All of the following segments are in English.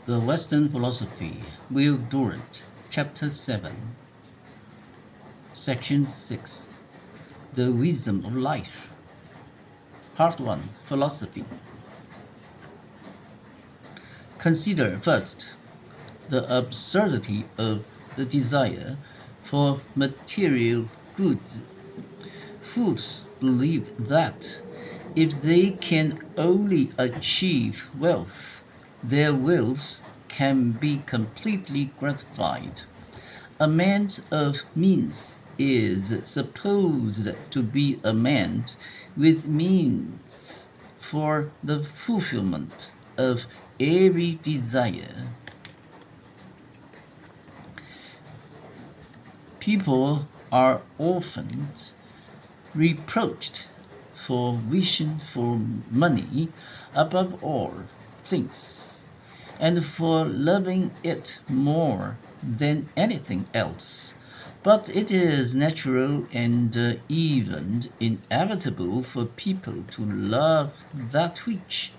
The Western Philosophy, Will Durant, Chapter 7, Section 6, The Wisdom of Life. Part 1, Philosophy. Consider first the absurdity of the desire for material goods. Fools believe that if they can only achieve wealth, their wills can be completely gratified. A man of means is supposed to be a man with means for the fulfillment of every desire. People are often reproached for wishing for money above all things, and for loving it more than anything else. But it is natural and even inevitable for people to love that which,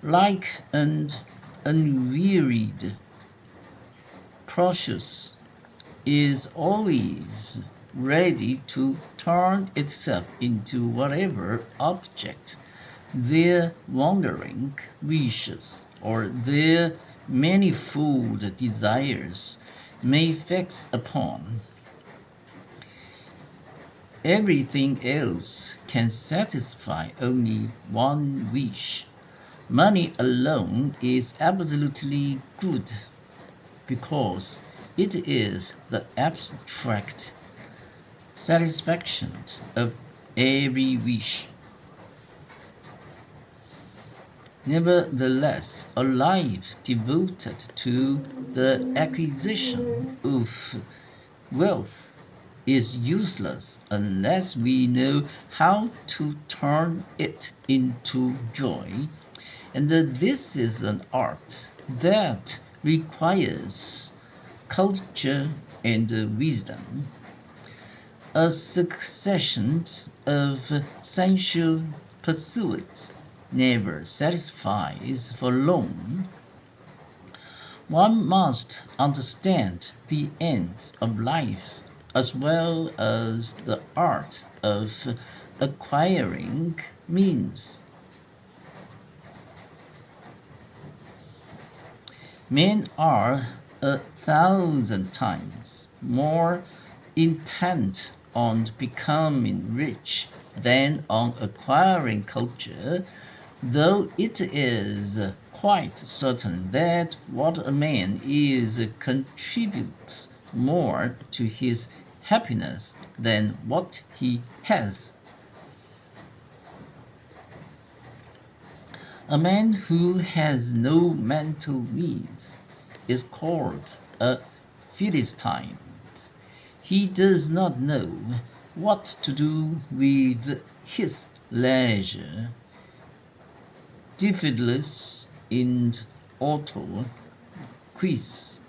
like an unwearied process, is always ready to turn itself into whatever object their wandering wishes or their manifold desires may fix upon. Everything else can satisfy only one wish. Money alone is absolutely good because it is the abstract satisfaction of every wish. Nevertheless, a life devoted to the acquisition of wealth is useless unless we know how to turn it into joy, and this is an art that requires culture and wisdom. A succession of sensual pursuits never satisfies for long. One must understand the ends of life as well as the art of acquiring means. Men are 1,000 times more intent on becoming rich than on acquiring culture, though it is quite certain that what a man is contributes more to his happiness than what he has. A man who has no mental means is called a Philistine. He does not know what to do with his leisure. Diffidulous in auto quiz.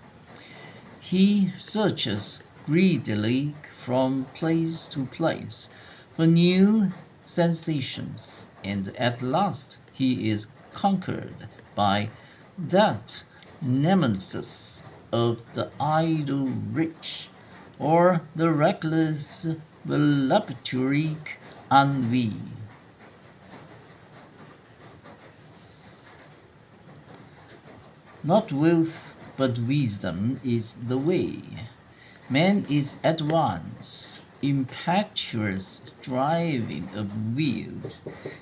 He searches greedily from place to place for new sensations, and at last he is conquered by that nemesis of the idle rich, or the reckless voluptuary ennui. Not wealth, but wisdom is the way. Man is at once impetuous driving of will,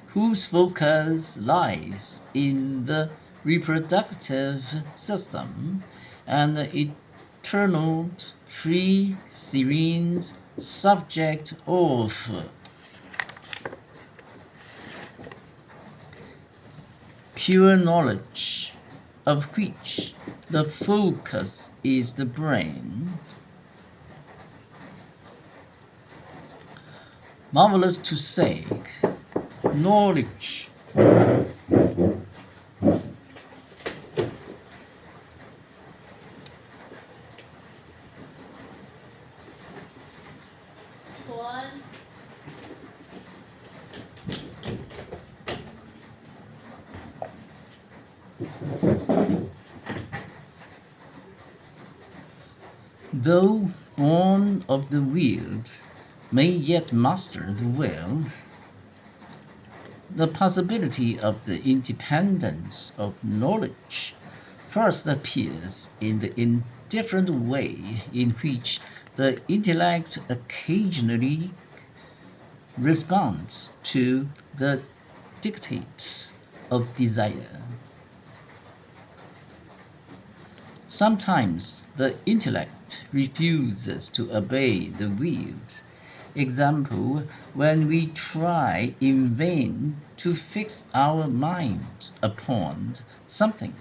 whose focus lies in the reproductive system, and eternal, free, serene subject of pure knowledge, of which the focus is the brain. Marvelous to say, knowledge though born of the will, may yet master the will. The possibility of the independence of knowledge first appears in the indifferent way in which the intellect occasionally responds to the dictates of desire. Sometimes the intellect refuses to obey the will. Example, when we try in vain to fix our minds upon something,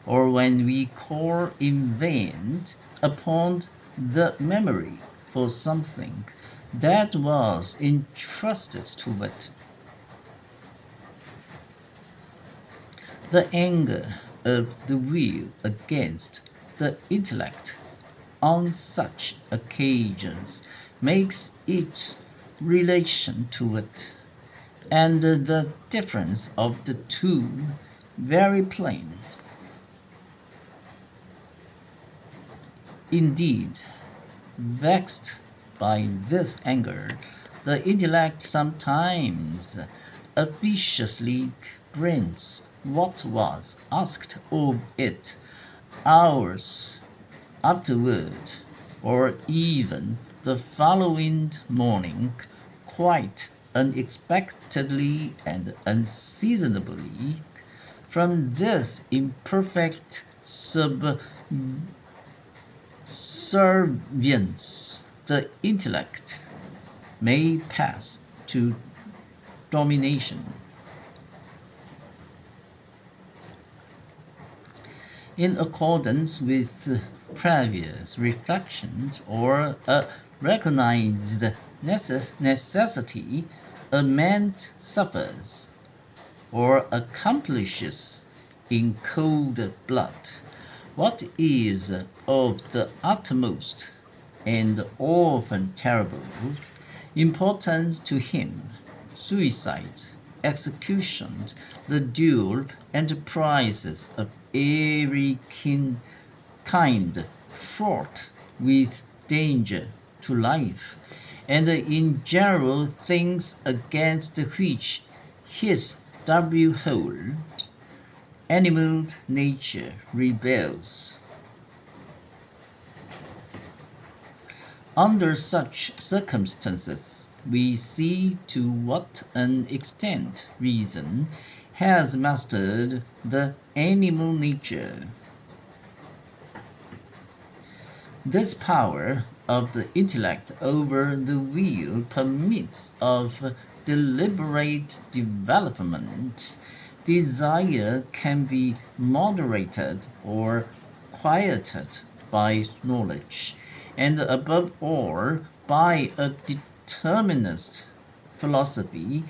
or when we call in vain upon the memory for something that was entrusted to it. The anger of the will against the intellect on such occasions makes its relation to it, and the difference of the two very plain. Indeed, vexed by this anger, the intellect sometimes officiously brings what was asked of it hours afterward, or even the following morning, quite unexpectedly and unseasonably. From this imperfect subservience, the intellect may pass to domination. In accordance with previous reflections or a recognized necessity, a man suffers or accomplishes in cold blood what is of the utmost and often terrible importance to him: suicide, execution, the dual enterprises of every kind fraught with danger to life, and in general things against which his whole animal nature rebels. Under such circumstances, we see to what an extent reason has mastered the animal nature. This power of the intellect over the will permits of deliberate development. Desire can be moderated or quieted by knowledge, and above all by a determinist philosophy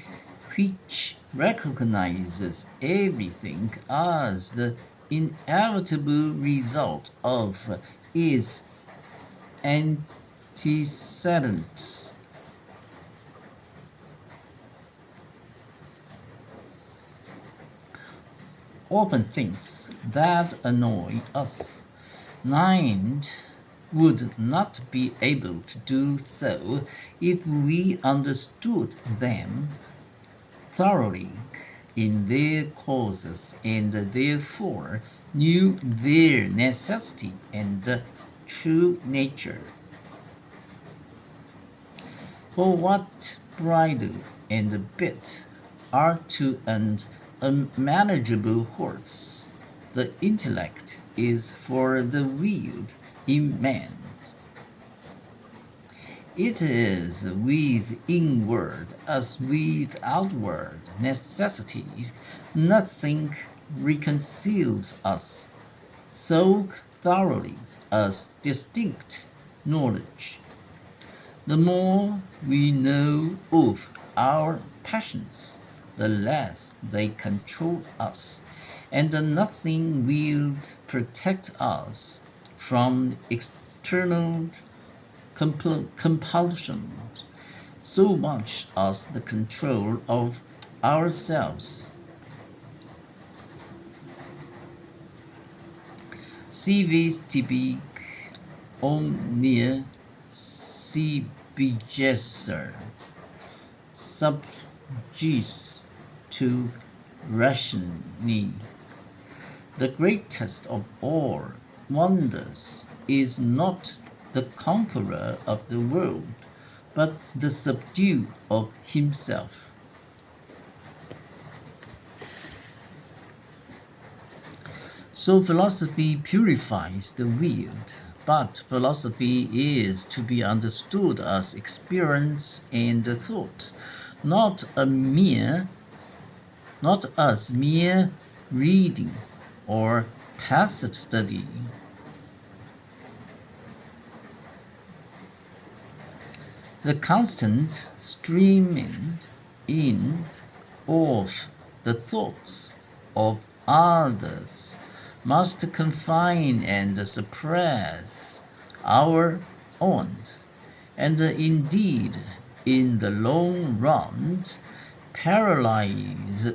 which recognizes everything as the inevitable result of its antecedents. Often things that annoy us, mind would not be able to do so if we understood them thoroughly in their causes and therefore knew their necessity and true nature. For what bridle and bit are to an unmanageable horse, the intellect is for the wheeled in man. It is with inward as with outward necessities. Nothing reconciles us so thoroughly as distinct knowledge. The more we know of our passions, the less they control us, and nothing will protect us from external compulsions so much as the control of ourselves. Civis typic omnia sibigesser, sub gis to rationi. The greatest of all wonders is not the conqueror of the world, but the subduer of himself. So philosophy purifies the weird, but philosophy is to be understood as experience and thought, not as mere reading or passive study. The constant streaming in of the thoughts of others must confine and suppress our own, and indeed, in the long run, paralyze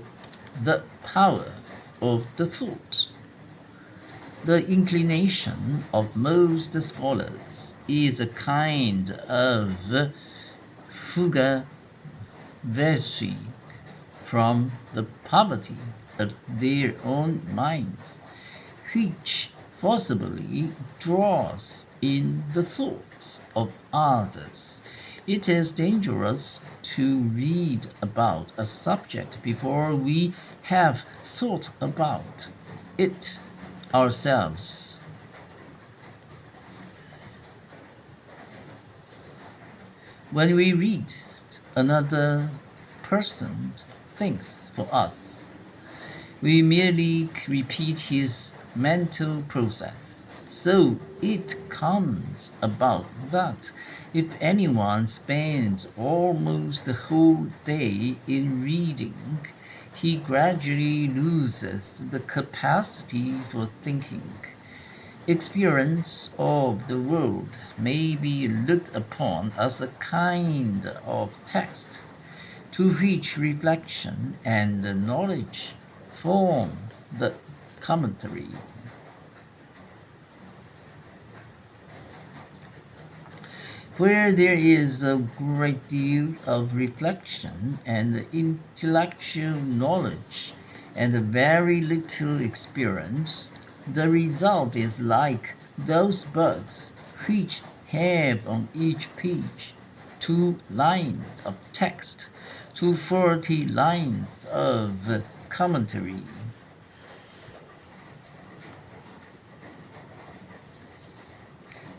the power of the thought. The inclination of most scholars is a kind of fuga versi from the poverty of their own minds, which forcibly draws in the thoughts of others. It is dangerous to read about a subject before we have thought about it ourselves. When we read, another person thinks for us. We merely repeat his mental process. So it comes about that if anyone spends almost the whole day in reading, he gradually loses the capacity for thinking. Experience of the world may be looked upon as a kind of text to which reflection and knowledge form the commentary. Where there is a great deal of reflection and intellectual knowledge and very little experience, the result is like those books which have on each page 2 lines of text to 40 lines of commentary.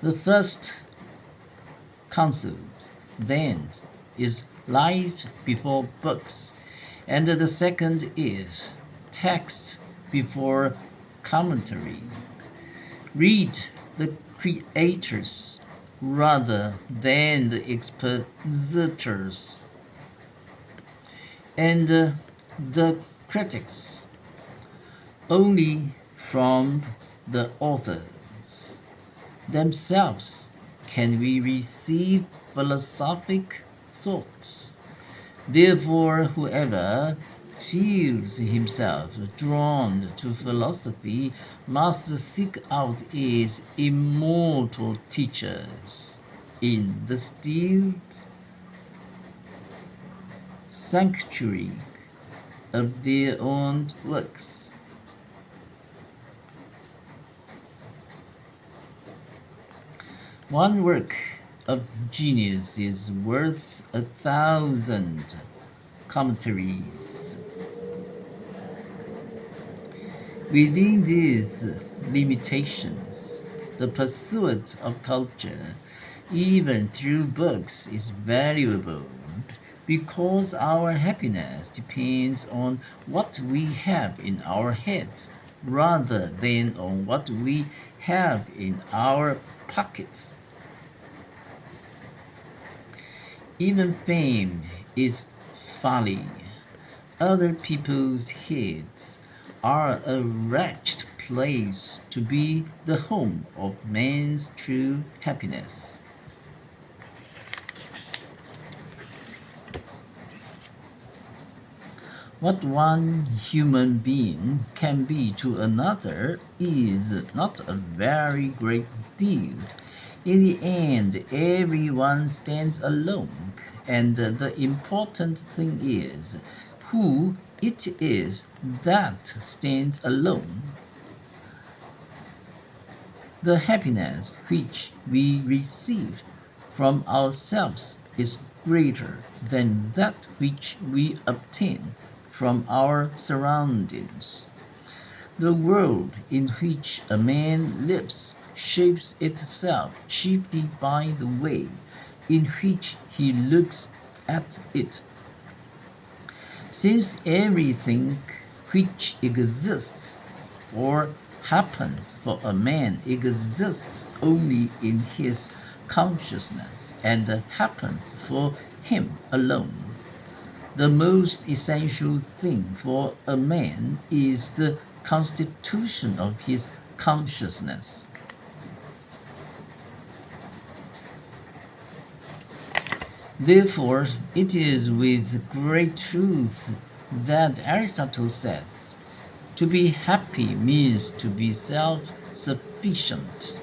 The first concept, then, is life before books, and the second is text before commentary. Read the creators rather than the expositors, and the critics. Only from the authors themselves can we receive philosophic thoughts. Therefore, whoever feels himself drawn to philosophy must seek out its immortal teachers in the still sanctuary of their own works. One work of genius is worth 1,000 commentaries. Within these limitations, the pursuit of culture, even through books, is valuable because our happiness depends on what we have in our heads rather than on what we have in our pockets. Even fame is folly. Other people's heads are a wretched place to be the home of man's true happiness. What one human being can be to another is not a very great deal. In the end, everyone stands alone, and the important thing is who it is that stands alone. The happiness which we receive from ourselves is greater than that which we obtain from our surroundings. The world in which a man lives shapes itself chiefly by the way in which he looks at it. Since everything which exists or happens for a man exists only in his consciousness and happens for him alone, the most essential thing for a man is the constitution of his consciousness. Therefore, it is with great truth that Aristotle says, to be happy means to be self-sufficient.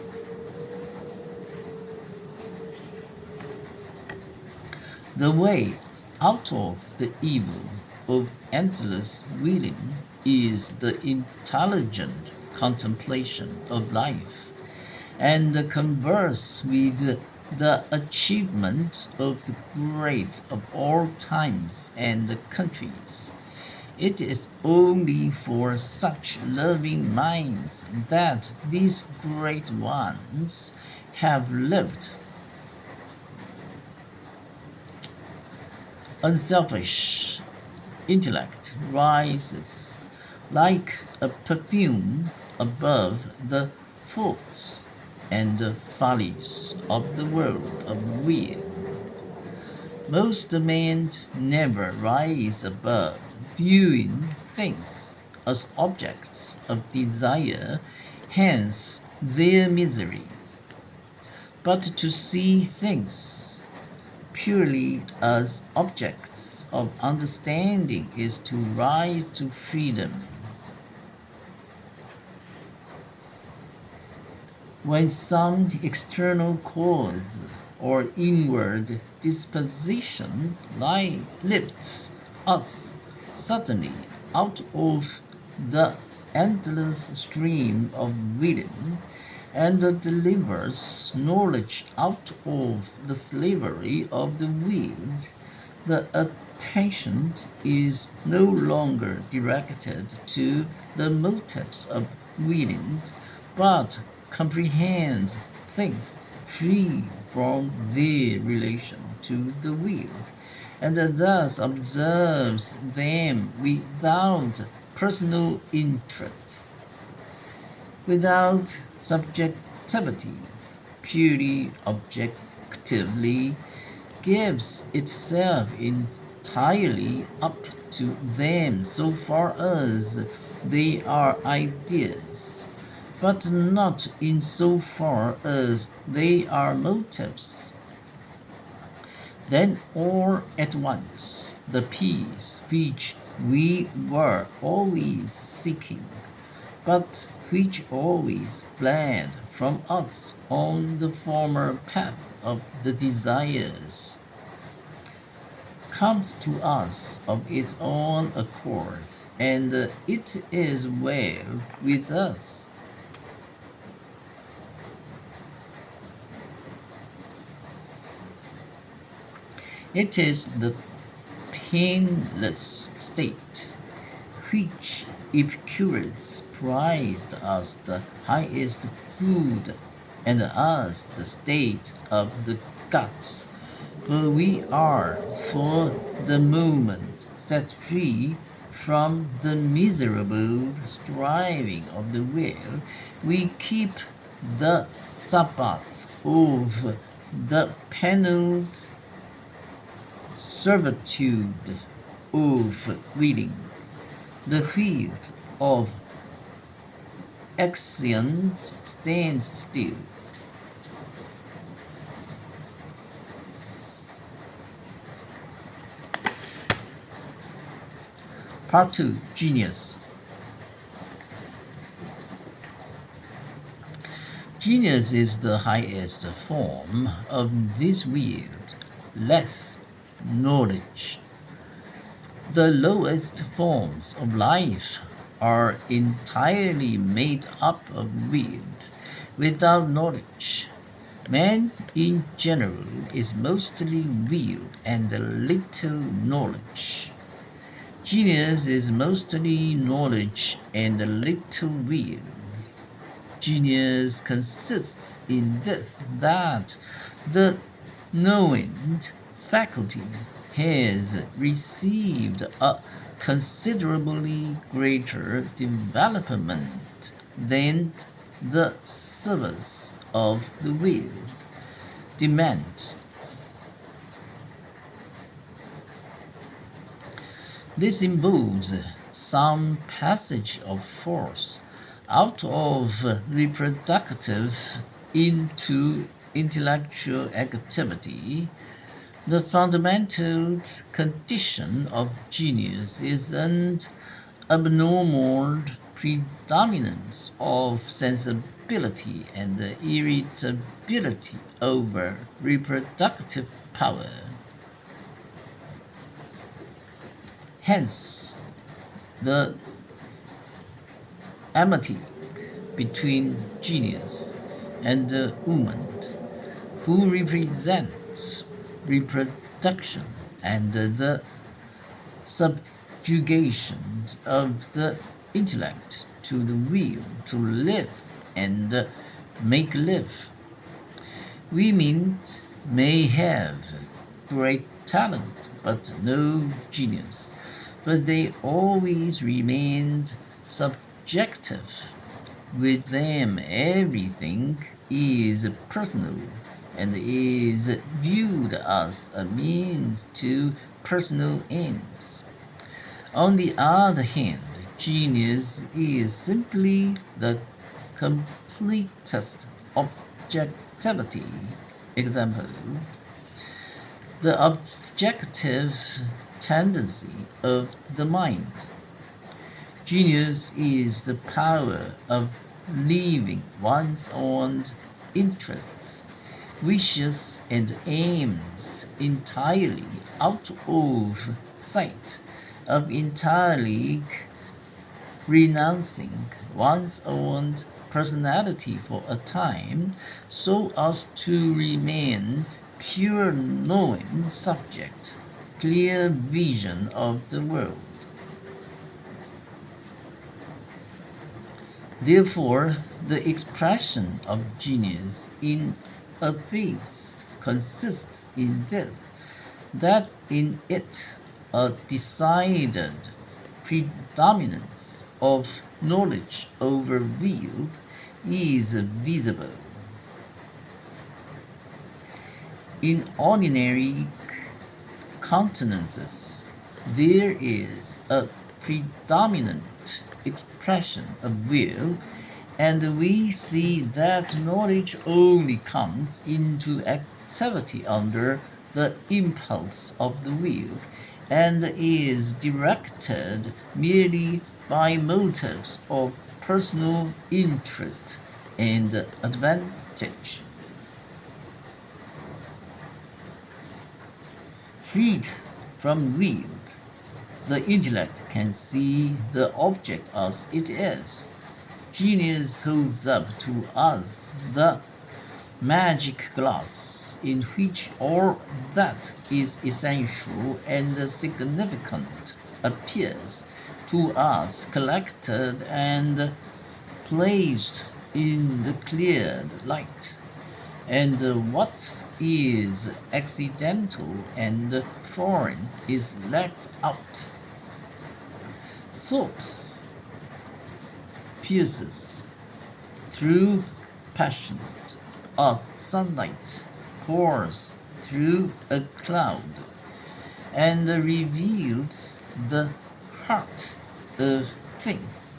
The way out of the evil of endless willing is the intelligent contemplation of life, and the converse with the achievement of the great of all times and countries. It is only for such loving minds that these great ones have lived. Unselfish intellect rises like a perfume above the faults and the follies of the world of will. Most men never rise above viewing things as objects of desire, hence their misery. But to see things purely as objects of understanding is to rise to freedom. When some external cause or inward disposition lifts us suddenly out of the endless stream of willing and delivers knowledge out of the slavery of the will, the attention is no longer directed to the motives of willing, but comprehends things free from their relation to the will, and thus observes them without personal interest, without subjectivity, purely objectively, gives itself entirely up to them so far as they are ideas, but not in so far as they are motives. Then all at once the peace which we were always seeking, but which always fled from us on the former path of the desires, comes to us of its own accord, and it is well with us. It is the painless state which Epicurus prized as the highest good and as the state of the gods. For we are for the moment set free from the miserable striving of the will. We keep the Sabbath of the penal servitude of willing, the field of action stands still. Part 2. Genius. Genius is the highest form of this weird, less knowledge. The lowest forms of life are entirely made up of weird, without knowledge. Man in general is mostly weird and little knowledge. Genius is mostly knowledge and little weird. Genius consists in this, that the knowing faculty has received a considerably greater development than the service of the will demands. This involves some passage of force out of reproductive into intellectual activity. The fundamental condition of genius is an abnormal predominance of sensibility and irritability over reproductive power. Hence, the amity between genius and the woman, who represents reproduction and the subjugation of the intellect to the will to live and make live. Women may have great talent but no genius, but they always remained subjective. With them, everything is personal and is viewed as a means to personal ends. On the other hand, genius is simply the completest objectivity. Example, the objective tendency of the mind. Genius is the power of leaving one's own interests, wishes, and aims entirely out of sight, of entirely renouncing one's own personality for a time, so as to remain pure knowing subject, clear vision of the world. Therefore, the expression of genius in a face consists in this, that in it a decided predominance of knowledge over will is visible. In ordinary countenances, there is a predominant expression of will, and we see that knowledge only comes into activity under the impulse of the will, and is directed merely by motives of personal interest and advantage. Freed from will, the intellect can see the object as it is. Genius holds up to us the magic glass in which all that is essential and significant appears to us collected and placed in the cleared light, and what is accidental and foreign is left out. Thought pierces through passion as sunlight pours through a cloud, and reveals the heart of things.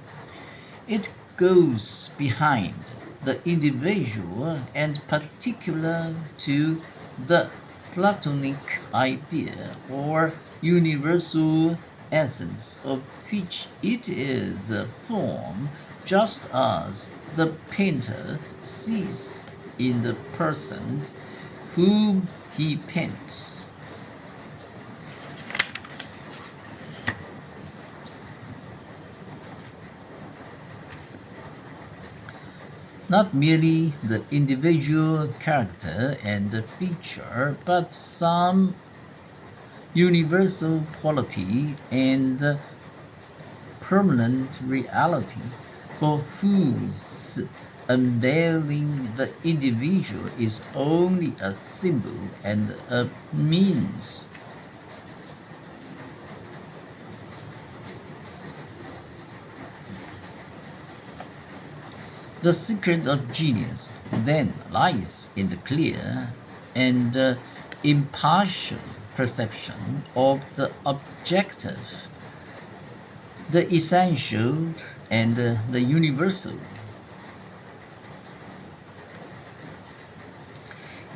It goes behind the individual and particular to the Platonic idea or universal essence, of which it is a form, just as the painter sees in the person whom he paints. Not merely the individual character and feature, but some universal quality and permanent reality for whose unveiling the individual is only a symbol and a means. The secret of genius then lies in the clear and impartial perception of the objective, the essential, and the universal.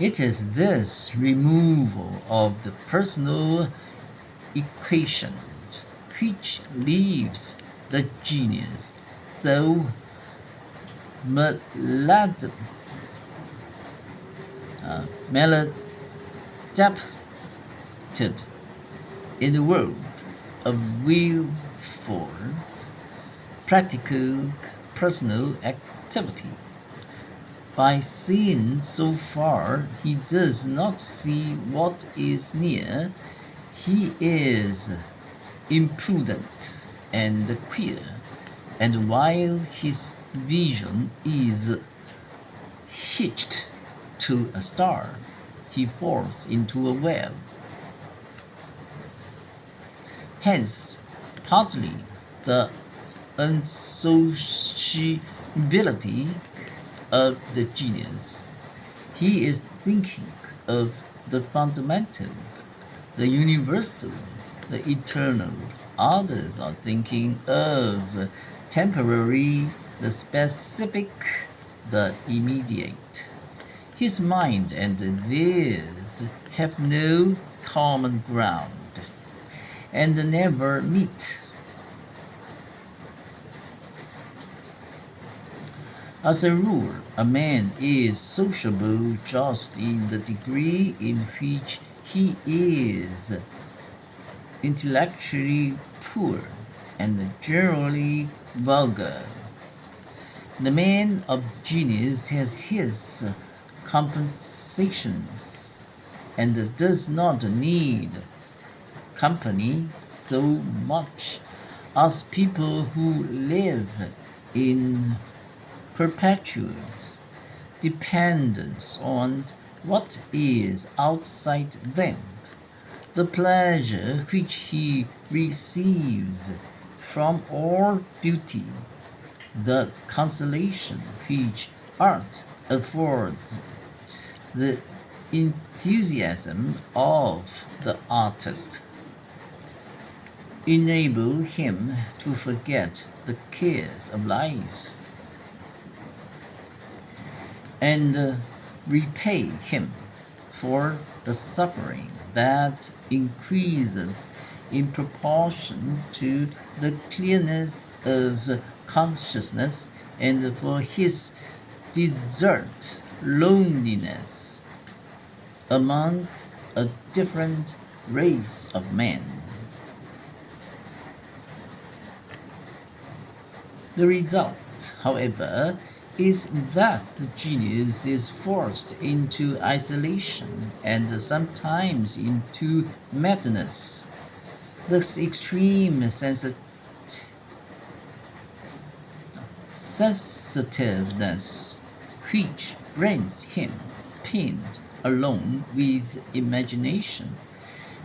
It is this removal of the personal equation which leaves the genius so maladapted in the world of willful, practical, personal activity. By seeing so far, he does not see what is near. He is imprudent and queer, and while his vision is hitched to a star, he falls into a well. Hence, partly the unsociability of the genius. He is thinking of the fundamental, the universal, the eternal. Others are thinking of temporary, the specific, the immediate. His mind and theirs have no common ground and never meet. As a rule, a man is sociable just in the degree in which he is intellectually poor and generally vulgar. The man of genius has his compensations and does not need company so much as people who live in perpetual dependence on what is outside them. The pleasure which he receives from all beauty, the consolation which art affords, the enthusiasm of the artist enable him to forget the cares of life and repay him for the suffering that increases in proportion to the clearness of consciousness and for his desert loneliness among a different race of men. The result, however, is that the genius is forced into isolation and sometimes into madness. This extreme sensitiveness which brings him pinned alone with imagination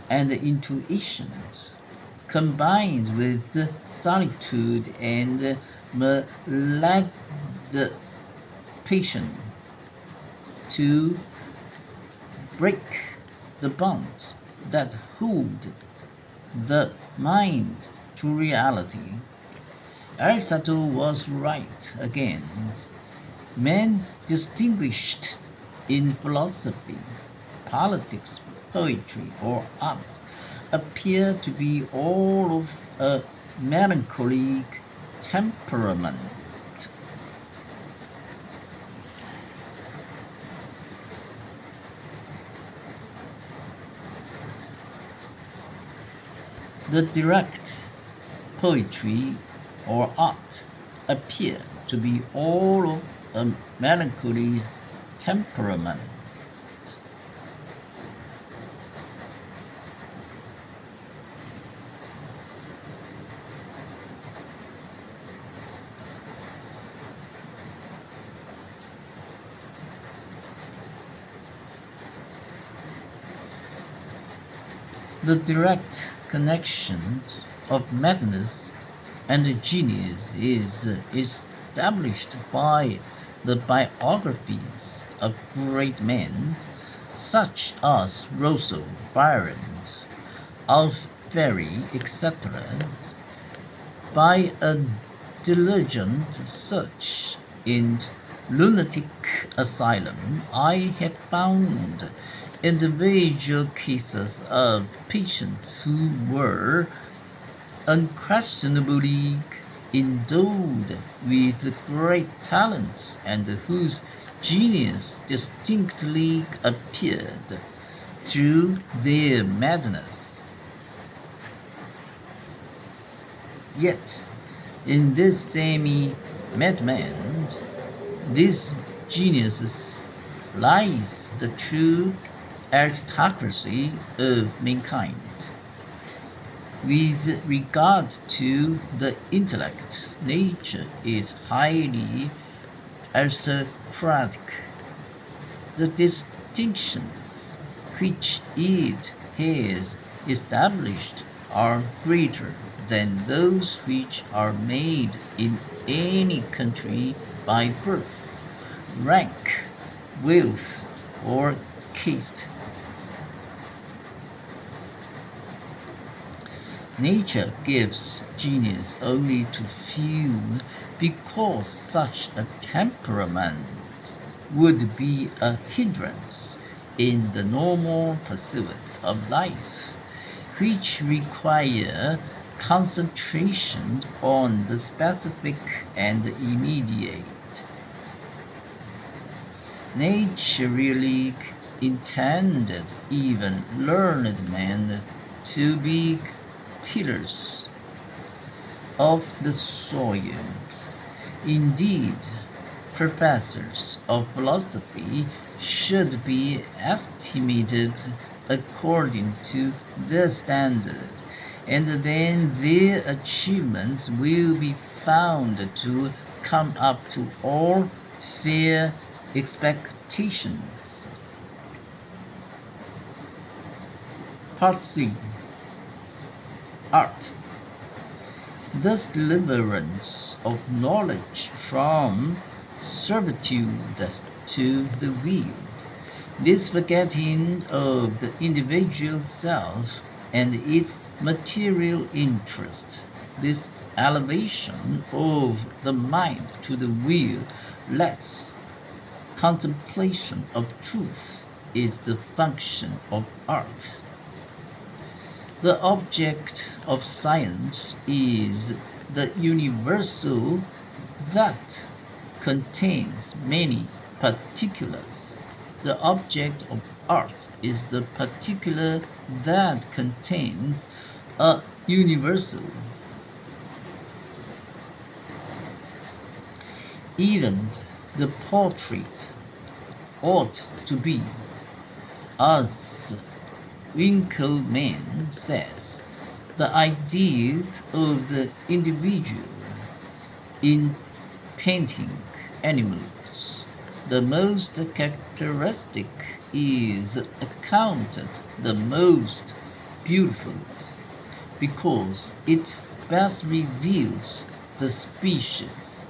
and intuition combines with solitude and maladaptation to break the bonds that hold the mind to reality. Aristotle was right again. Men distinguished in philosophy, politics, poetry, or art appear to be all of a melancholic temperament. The direct poetry or art appear to be all of a melancholy temperament. The direct connection of madness and genius is established by the biographies of great men such as Rousseau, Byron, Alfieri, etc. By a diligent search in lunatic asylum, I have found individual cases of patients who were unquestionably endowed with great talents and whose genius distinctly appeared through their madness. Yet, in this same madman, these geniuses lies the true aristocracy of mankind. With regard to the intellect, nature is highly aristocratic. The distinctions which it has established are greater than those which are made in any country by birth, rank, wealth, or caste. Nature gives genius only to few because such a temperament would be a hindrance in the normal pursuits of life, which require concentration on the specific and immediate. Nature really intended even learned men to be tillers of the soil. Indeed, professors of philosophy should be estimated according to their standard, and then their achievements will be found to come up to all fair expectations. Part 3. Art. Thus deliverance of knowledge from servitude to the will, this forgetting of the individual self and its material interest, this elevation of the mind to the will, less contemplation of truth, is the function of art. The object of science is the universal that contains many particulars. The object of art is the particular that contains a universal. Even the portrait ought to be, as Winckelmann says, the ideal of the individual. In painting animals, the most characteristic is accounted the most beautiful because it best reveals the species.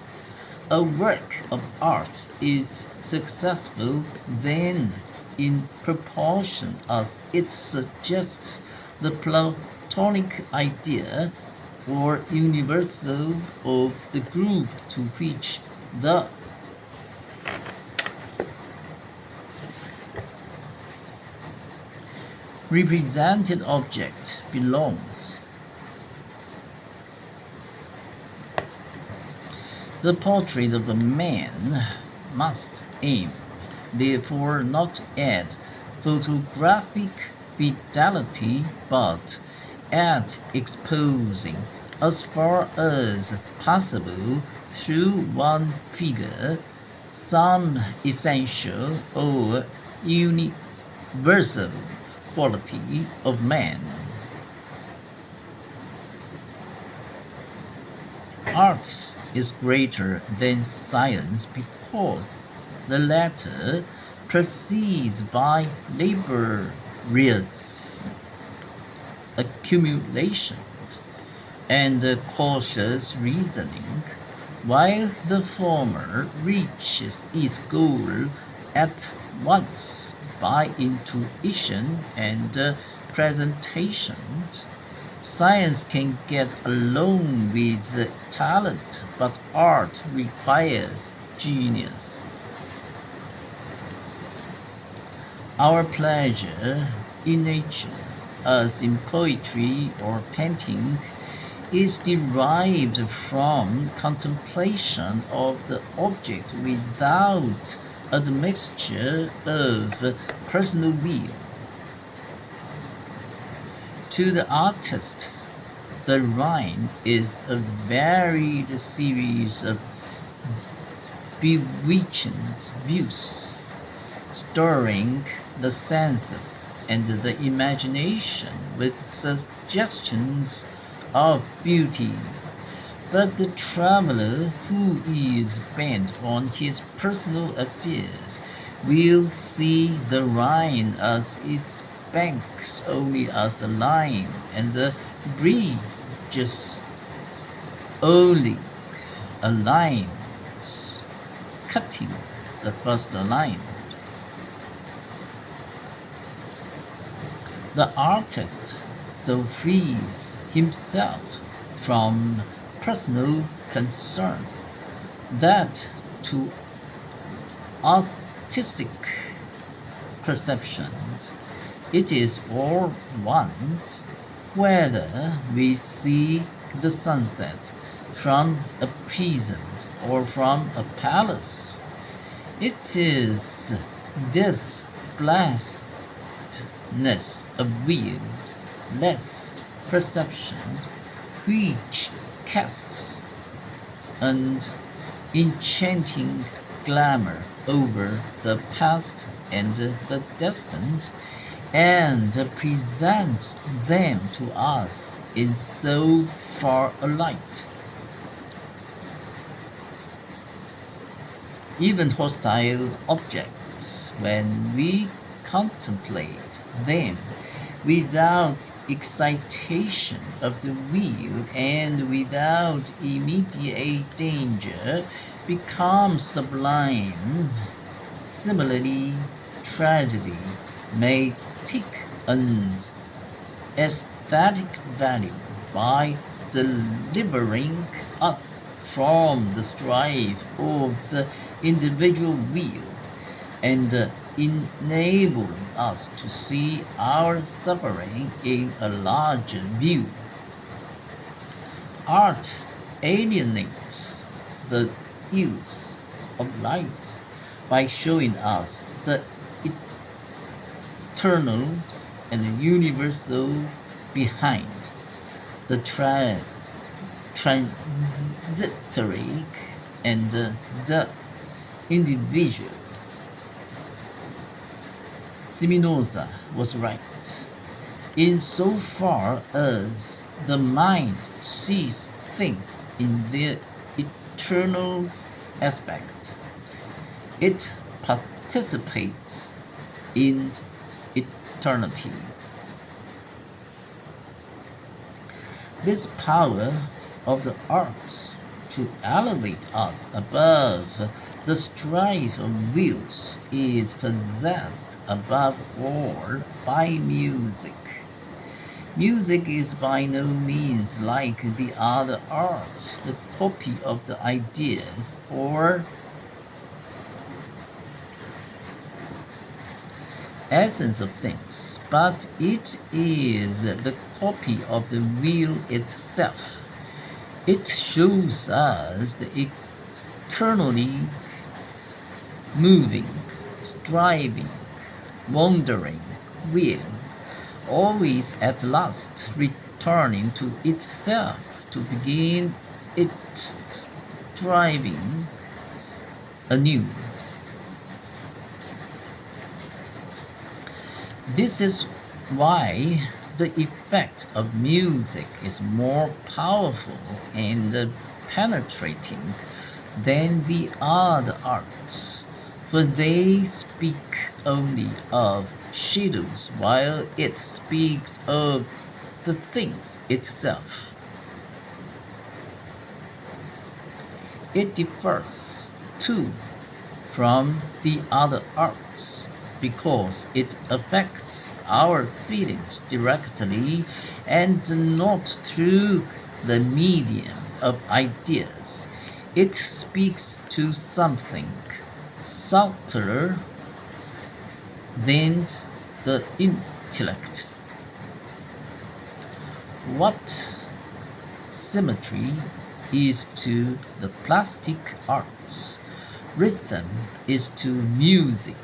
A work of art is successful then in proportion as it suggests the Platonic idea or universal of the group to which the represented object belongs. The portrait of a man must aim, therefore, not at photographic fidelity, but at exposing, as far as possible, through one figure, some essential or universal quality of man. Art is greater than science because the latter proceeds by laborious accumulation and cautious reasoning, while the former reaches its goal at once by intuition and presentation. Science can get along with talent, but art requires genius. Our pleasure in nature, as in poetry or painting, is derived from contemplation of the object without admixture of personal will. To the artist, the Rhine is a varied series of bewitching views, stirring the senses and the imagination with suggestions of beauty. But the traveler who is bent on his personal affairs will see the Rhine as its banks only as a line, and the bridge just only a line cutting the first line. The artist so frees himself from personal concerns that to artistic perceptions it is all one whether we see the sunset from a prison or from a palace. It is this blessedness of weirdness perception which casts an enchanting glamour over the past and the distant, and presents them to us in so far a light. Even hostile objects, when we contemplate them without excitation of the will and without immediate danger, become sublime. Similarly, tragedy may take an aesthetic value by delivering us from the strife of the individual will and enabling us to see our suffering in a larger view. Art alienates the use of life by showing us the eternal and universal behind the transitory and the individual. Spinoza was right. Insofar as the mind sees things in their eternal aspect, it participates in eternity. This power of the arts to elevate us above the strife of wills is possessed above all by music. Music is by no means like the other arts, the copy of the ideas or essence of things, but it is the copy of the will itself. It shows us the eternally moving, striving, wandering will, always at last returning to itself to begin its striving anew. This is why the effect of music is more powerful and penetrating than the other arts, for they speak only of shadows while it speaks of the things itself. It differs, too, from the other arts because it affects our feelings directly and not through the medium of ideas. It speaks to something subtler than the intellect. What symmetry is to the plastic arts, rhythm is to music,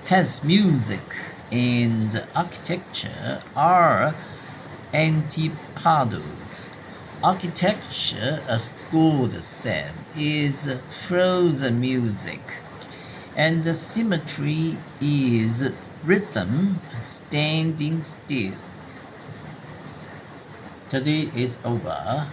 hence music and architecture are antipodes. Architecture, as God said, is frozen music, and the symmetry is rhythm standing still. Today is over.